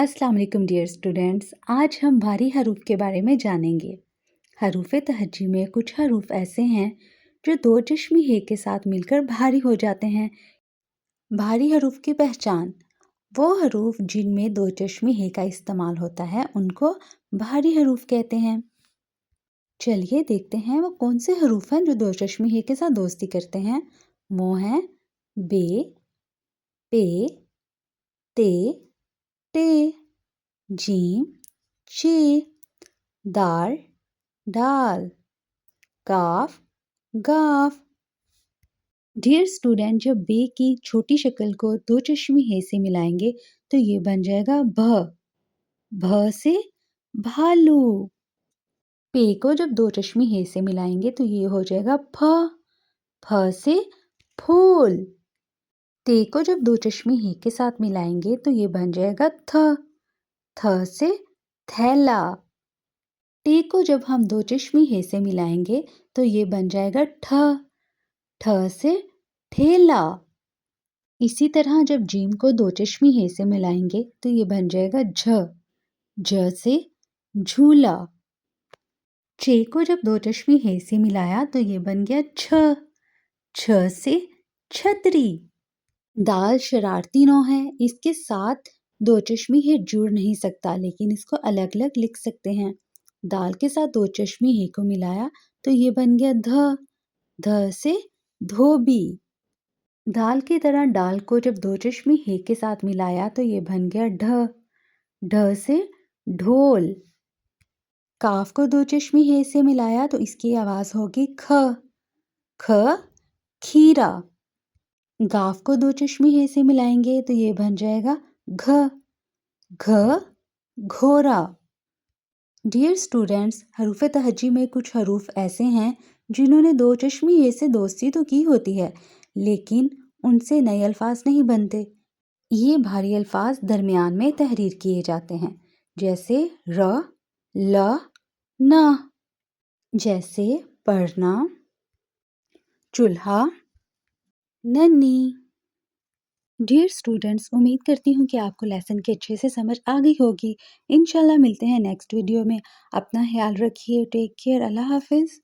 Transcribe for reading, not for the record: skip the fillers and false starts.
अस्सलाम वालेकुम dear students. आज हम भारी हरूफ के बारे में जानेंगे। हरूफ तहज्जी में कुछ हरूफ ऐसे हैं जो दो चश्मी हे के साथ मिलकर भारी हो जाते हैं। भारी हरूफ की पहचान: वो हरूफ जिनमें दो चश्मी हे का इस्तेमाल होता है उनको भारी हरूफ कहते हैं। चलिए देखते हैं वो कौन से हरूफ हैं जो दो चश्मी हे के साथ दोस्ती करते हैं। वो हैं बे, पे, ते, टे, जीम, चे, दाल, डाल, काफ, गाफ। डियर स्टूडेंट, जब बे की छोटी शक्ल को दो चश्मी हे से मिलाएंगे तो ये बन जाएगा भ। भ से भालू। पे को जब दो चश्मी हे से मिलाएंगे तो ये हो जाएगा फ। फ से फूल। ते को जब दो चश्मी हे के साथ मिलाएंगे तो ये बन जाएगा थ। थ से थैला। टे को जब हम दो चश्मी हे से मिलाएंगे तो ये बन जाएगा ठ। ठ से ठेला। इसी तरह जब जीम को दो चश्मी हे से मिलाएंगे तो ये बन जाएगा झ। झ से झूला। चे को जब दो चश्मी हे से मिलाया तो ये बन गया छ। छ से छतरी। दाल शरारती नौ है, इसके साथ दो चश्मी हे जुड़ नहीं सकता, लेकिन इसको अलग अलग लिख सकते हैं। दाल के साथ दो चश्मी हे को मिलाया तो ये बन गया ध। ध से धोबी। दाल की तरह डाल को जब दो चश्मी हे के साथ मिलाया तो ये बन गया ढ। ढ से ढोल। काफ को दो चश्मी हे से मिलाया तो इसकी आवाज होगी ख। ख खीरा। गाफ को दो चश्मी हे से मिलाएंगे तो ये बन जाएगा घ। घ घोड़ा। डियर स्टूडेंट्स, हरूफ तहज्जी में कुछ हरूफ ऐसे हैं जिन्होंने दो चश्मी हे से दोस्ती तो की होती है, लेकिन उनसे नए अल्फाज नहीं बनते। ये भारी अल्फाज दरमियान में तहरीर किए जाते हैं, जैसे र, ल, न। जैसे पढ़ना, चूल्हा, नन्ही। डियर स्टूडेंट्स, उम्मीद करती हूँ कि आपको लेसन की अच्छे से समझ आ गई होगी। इंशाल्लाह मिलते हैं नेक्स्ट वीडियो में। अपना ख्याल रखिए। Take care. अल्लाह हाफिज़।